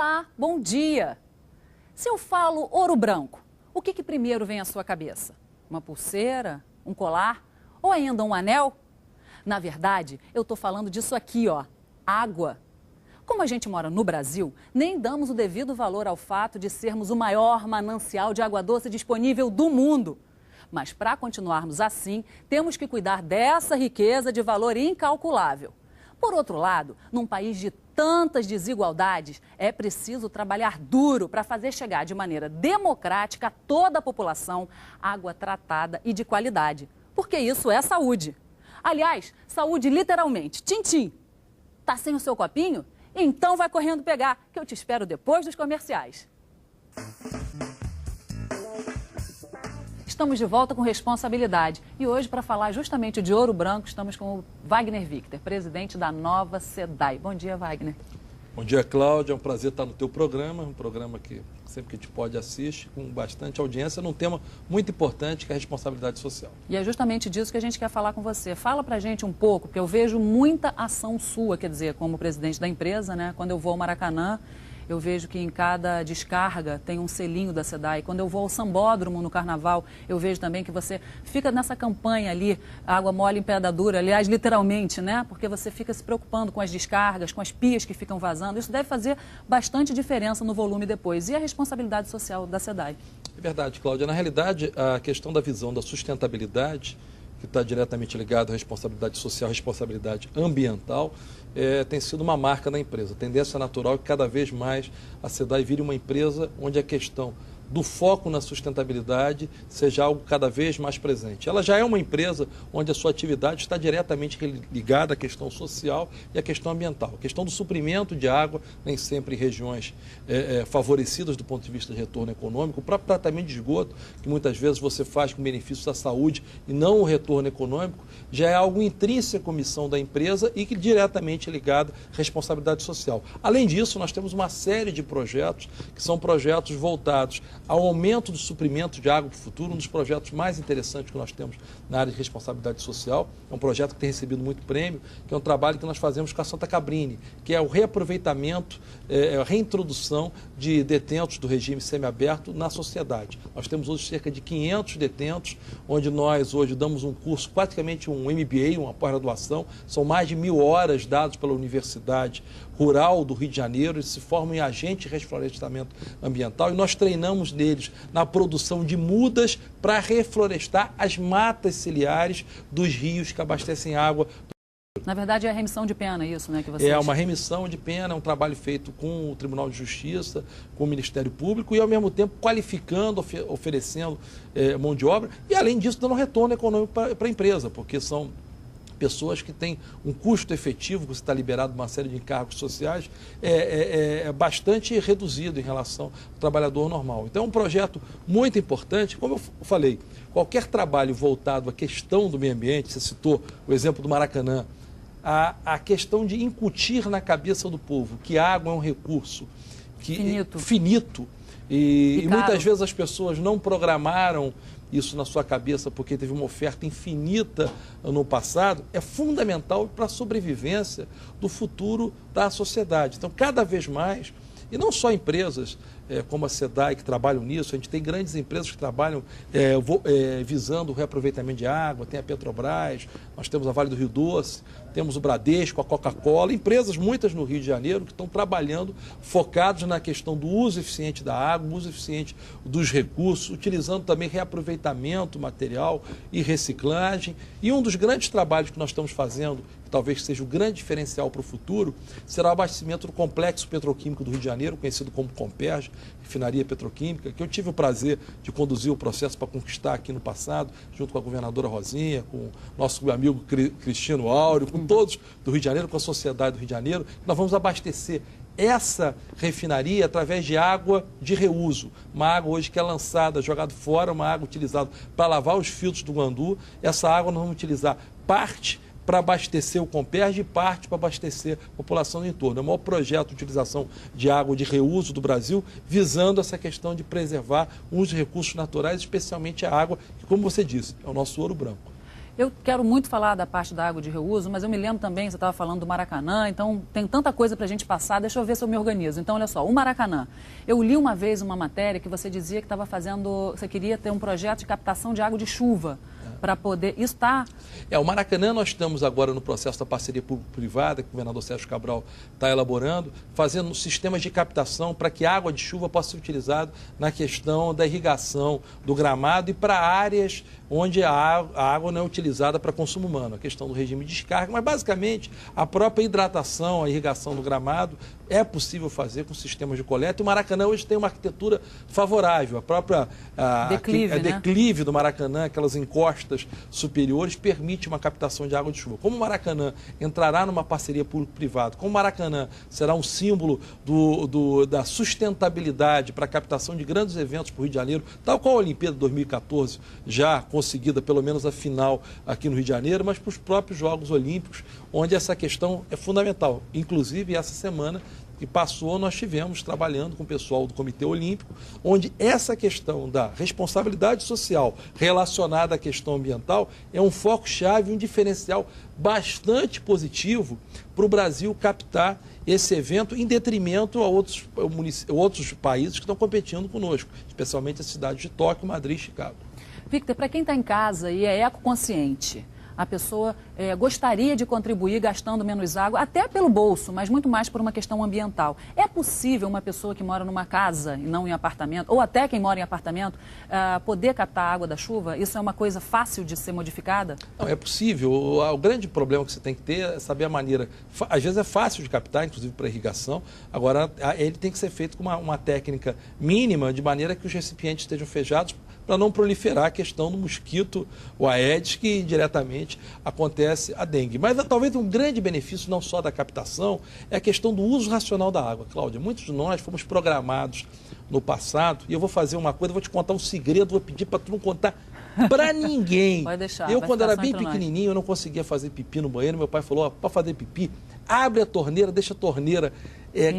Olá, bom dia! Se eu falo ouro branco, o que primeiro vem à sua cabeça? Uma pulseira? Um colar? Ou ainda um anel? Na verdade, eu estou falando disso aqui, ó, água. Como a gente mora no Brasil, nem damos o devido valor ao fato de sermos o maior manancial de água doce disponível do mundo. Mas para continuarmos assim, temos que cuidar dessa riqueza de valor incalculável. Por outro lado, num país de tantas desigualdades, é preciso trabalhar duro para fazer chegar de maneira democrática a toda a população água tratada e de qualidade. Porque isso é saúde. Aliás, saúde literalmente. Tchim-tchim. Tá sem o seu copinho? Então vai correndo pegar, que eu te espero depois dos comerciais. Estamos de volta com responsabilidade e hoje, para falar justamente de ouro branco, estamos com o Wagner Victor, presidente da nova SEDAI. Bom dia, Wagner. Bom dia, Cláudia. É um prazer estar no teu programa, um programa que sempre que a gente pode assiste, com bastante audiência, num tema muito importante que é a responsabilidade social. E é justamente disso que a gente quer falar com você. Fala pra gente um pouco, porque eu vejo muita ação sua, quer dizer, como presidente da empresa, né? Quando eu vou ao Maracanã, eu vejo que em cada descarga tem um selinho da SEDAI. Quando eu vou ao Sambódromo no Carnaval, eu vejo também que você fica nessa campanha ali, água mole em pedra dura, aliás, literalmente, né? Porque você fica se preocupando com as descargas, com as pias que ficam vazando. Isso deve fazer bastante diferença no volume depois. E a responsabilidade social da SEDAI? É verdade, Cláudia. Na realidade, a questão da visão da sustentabilidade, que está diretamente ligado à responsabilidade social, responsabilidade ambiental, tem sido uma marca da empresa. A tendência natural é que cada vez mais a SEDAI vire uma empresa onde a questão do foco na sustentabilidade seja algo cada vez mais presente. Ela já é uma empresa onde a sua atividade está diretamente ligada à questão social e à questão ambiental. A questão do suprimento de água, nem sempre em regiões favorecidas do ponto de vista de retorno econômico, o próprio tratamento de esgoto, que muitas vezes você faz com benefícios à saúde e não o retorno econômico, já é algo intrínseco à missão da empresa e que diretamente ligado à responsabilidade social. Além disso, nós temos uma série de projetos que são projetos voltados ao aumento do suprimento de água para o futuro, um dos projetos mais interessantes que nós temos na área de responsabilidade social. É um projeto que tem recebido muito prêmio, que é um trabalho que nós fazemos com a Santa Cabrini, que é o reaproveitamento, a reintrodução de detentos do regime semiaberto na sociedade. Nós temos hoje cerca de 500 detentos, onde nós hoje damos um curso, praticamente um MBA, uma pós-graduação, são mais de 1.000 horas dados pela Universidade Rural do Rio de Janeiro, eles se formam em agente de reflorestamento ambiental e nós treinamos neles na produção de mudas para reflorestar as matas ciliares dos rios que abastecem água. Na verdade, é a remissão de pena, isso, né? Que vocês... É uma remissão de pena, é um trabalho feito com o Tribunal de Justiça, com o Ministério Público e, ao mesmo tempo, qualificando, oferecendo mão de obra e, além disso, dando retorno econômico para a empresa, porque são pessoas que têm um custo efetivo, você está liberado de uma série de encargos sociais, bastante reduzido em relação ao trabalhador normal. Então é um projeto muito importante, como eu falei, qualquer trabalho voltado à questão do meio ambiente, você citou o exemplo do Maracanã, a questão de incutir na cabeça do povo que a água é um recurso finito e muitas vezes as pessoas não programaram isso na sua cabeça porque teve uma oferta infinita no passado, é fundamental para a sobrevivência do futuro da sociedade. Então, cada vez mais, e não só empresas como a SEDAI que trabalham nisso, a gente tem grandes empresas que trabalham visando o reaproveitamento de água, tem a Petrobras, nós temos a Vale do Rio Doce, temos o Bradesco, a Coca-Cola, empresas muitas no Rio de Janeiro que estão trabalhando focados na questão do uso eficiente da água, uso eficiente dos recursos, utilizando também reaproveitamento material e reciclagem. E um dos grandes trabalhos que nós estamos fazendo, que talvez seja o grande diferencial para o futuro, será o abastecimento do Complexo Petroquímico do Rio de Janeiro, conhecido como Comperj, refinaria petroquímica, que eu tive o prazer de conduzir o processo para conquistar aqui no passado, junto com a governadora Rosinha, com o nosso amigo Cristino Áureo, com todos do Rio de Janeiro, com a sociedade do Rio de Janeiro. Nós vamos abastecer essa refinaria através de água de reuso, uma água hoje que é lançada, jogada fora, uma água utilizada para lavar os filtros do Guandu. Essa água nós vamos utilizar parte para abastecer o Comperj e parte para abastecer a população do entorno. É o maior projeto de utilização de água de reuso do Brasil, visando essa questão de preservar uns recursos naturais, especialmente a água, que, como você disse, é o nosso ouro branco. Eu quero muito falar da parte da água de reuso, mas eu me lembro também, você estava falando do Maracanã, então tem tanta coisa para a gente passar, deixa eu ver se eu me organizo. Então, olha só, o Maracanã. Eu li uma vez uma matéria que você dizia que estava fazendo, você queria ter um projeto de captação de água de chuva para poder... Isso está... O Maracanã nós estamos agora no processo da parceria público-privada, que o governador Sérgio Cabral está elaborando, fazendo sistemas de captação para que a água de chuva possa ser utilizada na questão da irrigação do gramado e para áreas onde a água não é utilizada para consumo humano, a questão do regime de descarga, mas basicamente a própria hidratação, a irrigação do gramado é possível fazer com sistemas de coleta. E o Maracanã hoje tem uma arquitetura favorável, a própria declive do Maracanã, aquelas encostas superiores, permite uma captação de água de chuva. Como o Maracanã entrará numa parceria público-privada, como o Maracanã será um símbolo da sustentabilidade para a captação de grandes eventos para o Rio de Janeiro, tal qual a Olimpíada de 2014, já conseguida pelo menos a final aqui no Rio de Janeiro, mas para os próprios Jogos Olímpicos, onde essa questão é fundamental. Inclusive, essa semana que passou, nós estivemos trabalhando com o pessoal do Comitê Olímpico, onde essa questão da responsabilidade social relacionada à questão ambiental é um foco-chave, um diferencial bastante positivo para o Brasil captar esse evento em detrimento a outros países que estão competindo conosco, especialmente as cidades de Tóquio, Madrid e Chicago. Victor, para quem está em casa e é ecoconsciente, a pessoa gostaria de contribuir gastando menos água, até pelo bolso, mas muito mais por uma questão ambiental. É possível uma pessoa que mora numa casa e não em apartamento, ou até quem mora em apartamento, poder captar a água da chuva? Isso é uma coisa fácil de ser modificada? Não, é possível. O grande problema que você tem que ter é saber a maneira. Às vezes é fácil de captar, inclusive para irrigação. Agora, ele tem que ser feito com uma técnica mínima, de maneira que os recipientes estejam fechados, para não proliferar a questão do mosquito, o Aedes, que diretamente acontece a dengue. Mas talvez um grande benefício, não só da captação, é a questão do uso racional da água. Cláudia, muitos de nós fomos programados no passado, e eu vou fazer uma coisa, vou te contar um segredo, vou pedir para tu não contar para ninguém. Pode deixar. Eu, quando era bem pequenininho, eu não conseguia fazer pipi no banheiro, meu pai falou, para fazer pipi, abre a torneira, deixa a torneira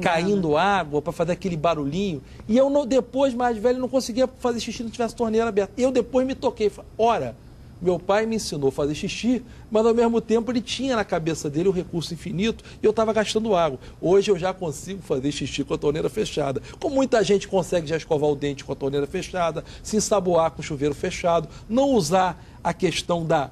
caindo água para fazer aquele barulhinho. E eu, depois, mais velho, não conseguia fazer xixi se não tivesse torneira aberta. Eu depois me toquei, falei, ora, meu pai me ensinou a fazer xixi, mas ao mesmo tempo ele tinha na cabeça dele o recurso infinito e eu estava gastando água. Hoje eu já consigo fazer xixi com a torneira fechada. Como muita gente consegue já escovar o dente com a torneira fechada, se ensaboar com o chuveiro fechado, não usar a questão da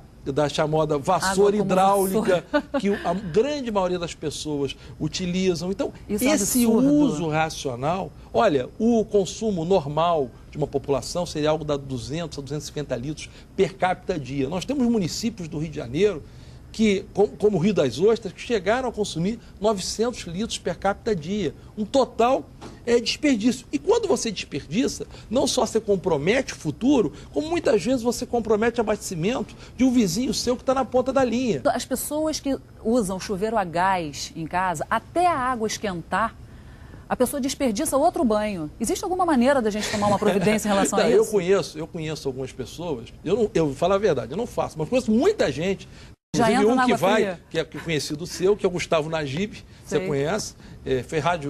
chamada vassoura hidráulica, que a grande maioria das pessoas utilizam. Então, esse uso racional, olha, o consumo normal de uma população seria algo de 200 a 250 litros per capita dia. Nós temos municípios do Rio de Janeiro que, como o Rio das Ostras, que chegaram a consumir 900 litros per capita dia. Um total desperdício. E quando você desperdiça, não só você compromete o futuro, como muitas vezes você compromete o abastecimento de um vizinho seu que está na ponta da linha. As pessoas que usam chuveiro a gás em casa, até a água esquentar, a pessoa desperdiça outro banho. Existe alguma maneira da gente tomar uma providência em relação a isso? Eu conheço algumas pessoas, eu vou falar a verdade, eu não faço, mas conheço muita gente. Já inclusive entra um na que água vai, fria. que é conhecido seu, que é o Gustavo Najib, você conhece,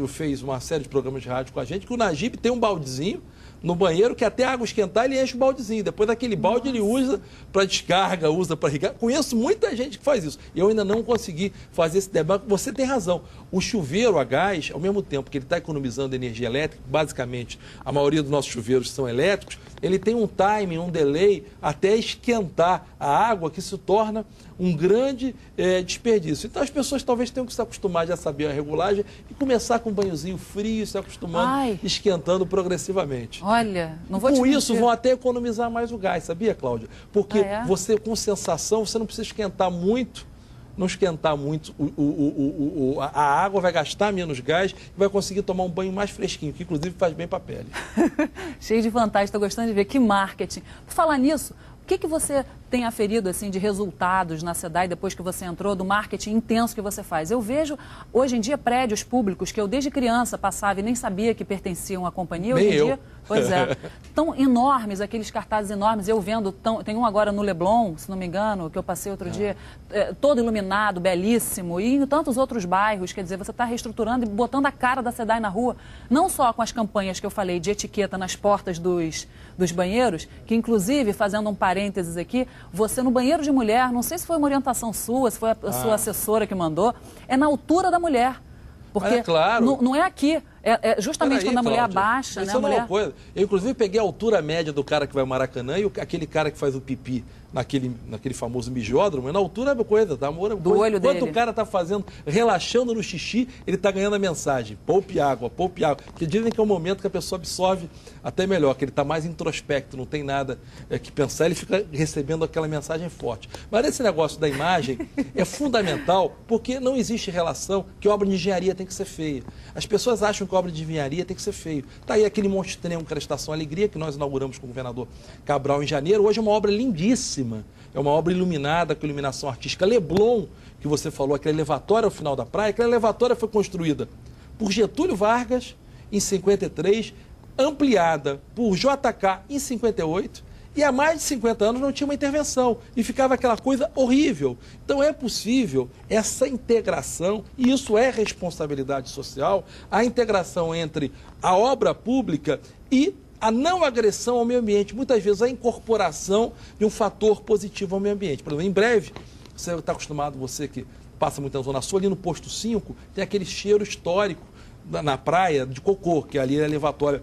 fez uma série de programas de rádio com a gente, que o Najib tem um baldezinho no banheiro, que até a água esquentar ele enche o baldezinho, depois daquele balde ele usa para descarga, usa para irrigar. Conheço muita gente que faz isso, eu ainda não consegui fazer esse debate. Você tem razão, o chuveiro a gás, ao mesmo tempo que ele está economizando energia elétrica, basicamente a maioria dos nossos chuveiros são elétricos, ele tem um timing, um delay até esquentar a água, que se torna um grande desperdício. Então as pessoas talvez tenham que se acostumar já a saber a regulagem e começar com um banhozinho frio, se acostumando, esquentando progressivamente. Olha, não vou te Com mentir. isso vão até economizar mais o gás, sabia, Cláudia? Porque você, com sensação, você não precisa esquentar muito, a água vai gastar menos gás e vai conseguir tomar um banho mais fresquinho, que inclusive faz bem para a pele. Cheio de vantagem, estou gostando de ver. Que marketing. Por falar nisso, o que você tem aferido assim, de resultados na SEDAI depois que você entrou, do marketing intenso que você faz? Eu vejo, hoje em dia, prédios públicos que eu desde criança passava e nem sabia que pertenciam à companhia. Hoje em dia, pois é, tão enormes, aqueles cartazes enormes. Eu vendo, tem um agora no Leblon, se não me engano, que eu passei outro dia, todo iluminado, belíssimo, e em tantos outros bairros. Quer dizer, você está reestruturando e botando a cara da SEDAI na rua, não só com as campanhas que eu falei de etiqueta nas portas dos banheiros, que inclusive, fazendo um parênteses aqui, Você no banheiro de mulher, não sei se foi uma orientação sua, se foi a sua assessora que mandou, é na altura da mulher. Porque claro. não é aqui, é justamente quando a mulher Cláudia, abaixa, né? Isso é uma coisa. Eu, inclusive, peguei a altura média do cara que vai ao Maracanã e aquele cara que faz o pipi naquele famoso mijódromo, na altura é coisa, tá? Do olho dele. Enquanto o cara tá relaxando no xixi, ele tá ganhando a mensagem, poupe água, porque dizem que é o momento que a pessoa absorve até melhor, que ele tá mais introspecto, não tem nada que pensar, ele fica recebendo aquela mensagem forte. Mas esse negócio da imagem é fundamental, porque não existe relação que obra de engenharia tem que ser feia. As pessoas acham que obra de engenharia tem que ser feio. Tá aí aquele monstrengo que era a Estação Alegria, que nós inauguramos com o governador Cabral em janeiro, hoje é uma obra lindíssima. É uma obra iluminada, com iluminação artística. Leblon, que você falou, aquele elevatório ao final da praia, aquela elevatória foi construída por Getúlio Vargas em 53, ampliada por JK em 58, e há mais de 50 anos não tinha uma intervenção, e ficava aquela coisa horrível. Então é possível essa integração, e isso é responsabilidade social, a integração entre a obra pública e a não agressão ao meio ambiente, muitas vezes a incorporação de um fator positivo ao meio ambiente. Por exemplo, em breve, você está acostumado, você que passa muito na Zona Sul, ali no posto 5, tem aquele cheiro histórico na praia de cocô, que ali é elevatória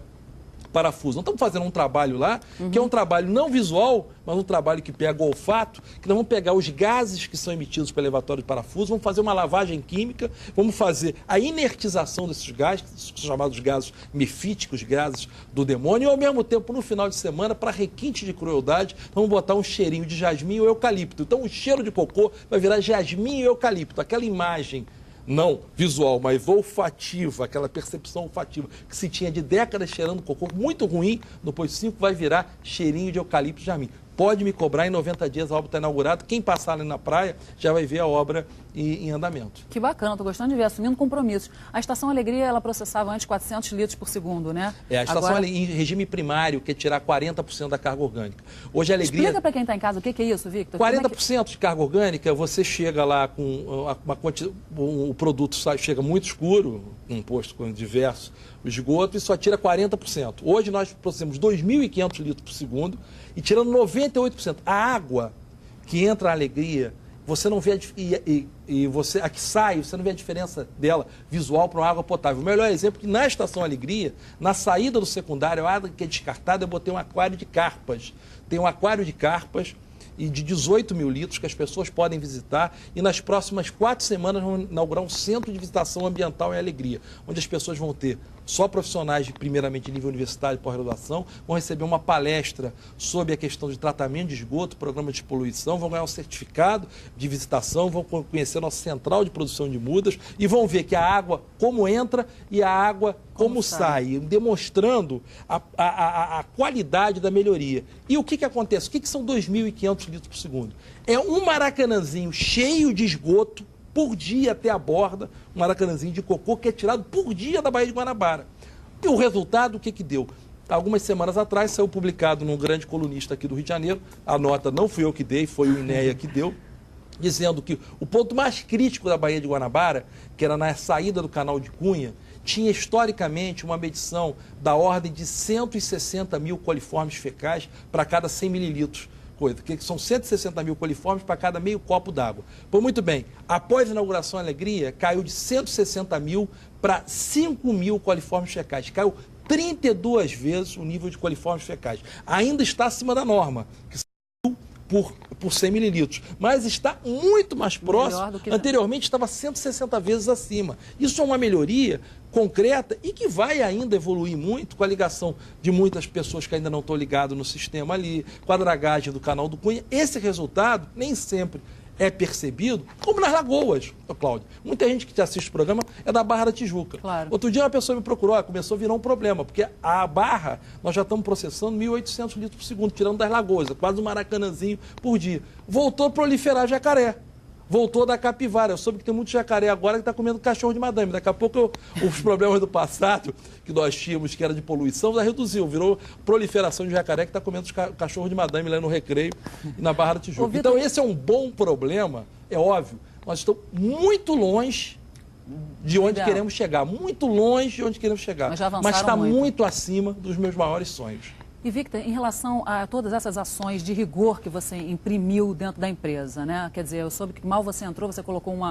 parafuso. Nós estamos fazendo um trabalho lá, que é um trabalho não visual, mas um trabalho que pega o olfato, que nós vamos pegar os gases que são emitidos pelo elevatório de parafuso, vamos fazer uma lavagem química, vamos fazer a inertização desses gases, que são chamados gases mefíticos, gases do demônio, e ao mesmo tempo, no final de semana, para requinte de crueldade, vamos botar um cheirinho de jasmim ou eucalipto. Então, o cheiro de cocô vai virar jasmim e eucalipto. Aquela imagem não visual, mas olfativa, aquela percepção olfativa que se tinha de décadas cheirando cocô, muito ruim, no posto 5 vai virar cheirinho de eucalipto e jasmim. Pode me cobrar, em 90 dias a obra está inaugurada. Quem passar ali na praia já vai ver a obra em andamento. Que bacana, estou gostando de ver, assumindo compromissos. A Estação Alegria, ela processava antes 400 litros por segundo, né? É, a Estação Alegria, em regime primário, que é tirar 40% da carga orgânica. Hoje a Alegria... Explica para quem está em casa o que é isso, Victor. 40% de carga orgânica, você chega lá com uma quantidade... O produto chega muito escuro, composto com diversos esgoto, e só tira 40%. Hoje nós processamos 2.500 litros por segundo e tirando 98%. A água que entra na Alegria, você não vê a que sai, você não vê a diferença dela visual para uma água potável. O melhor exemplo é que na Estação Alegria, na saída do secundário, a água que é descartada, eu botei um aquário de carpas. Tem um aquário de carpas e de 18 mil litros que as pessoas podem visitar, e nas próximas 4 semanas vão inaugurar um centro de visitação ambiental em Alegria, onde as pessoas vão ter só profissionais, primeiramente de nível universitário e pós-graduação, vão receber uma palestra sobre a questão de tratamento de esgoto, programa de poluição, vão ganhar um certificado de visitação, vão conhecer a nossa central de produção de mudas e vão ver que a água como entra e a água como sai, demonstrando a qualidade da melhoria. E o que acontece? O que são 2.500 litros por segundo? É um maracanãzinho cheio de esgoto por dia até a borda, um maracanãzinho de cocô que é tirado por dia da Baía de Guanabara. E o resultado, o que deu? Algumas semanas atrás saiu publicado num grande colunista aqui do Rio de Janeiro, a nota não fui eu que dei, foi o INEA que deu, dizendo que o ponto mais crítico da Baía de Guanabara, que era na saída do canal de Cunha, tinha historicamente uma medição da ordem de 160 mil coliformes fecais para cada 100 mililitros. Que são 160 mil coliformes para cada meio copo d'água. Pois muito bem, após a inauguração da Alegria, caiu de 160 mil para 5 mil coliformes fecais. Caiu 32 vezes o nível de coliformes fecais. Ainda está acima da norma, que são por 100 mililitros, mas está muito mais próximo. Anteriormente estava 160 vezes acima. Isso é uma melhoria concreta e que vai ainda evoluir muito com a ligação de muitas pessoas que ainda não estão ligadas no sistema ali, com a dragagem do canal do Cunha. Esse resultado nem sempre é percebido, como nas Lagoas, Cláudio. Muita gente que te assiste o programa é da Barra da Tijuca. Claro. Outro dia uma pessoa me procurou, começou a virar um problema, porque a Barra, nós já estamos processando 1.800 litros por segundo, tirando das Lagoas, quase um maracanãzinho por dia. Voltou a proliferar jacaré. Voltou da capivara. Eu soube que tem muito jacaré agora que está comendo cachorro de madame. Daqui a pouco os problemas do passado que nós tínhamos, que era de poluição, já reduziu. Virou proliferação de jacaré que está comendo os cachorros de madame lá no Recreio e na Barra da Tijuca. Então esse é um bom problema, é óbvio. Nós estamos muito longe de onde queremos chegar. Muito longe de onde queremos chegar. Mas está muito acima dos meus maiores sonhos. E, Victor, em relação a todas essas ações de rigor que você imprimiu dentro da empresa, né? Quer dizer, eu soube que mal você entrou, você colocou uma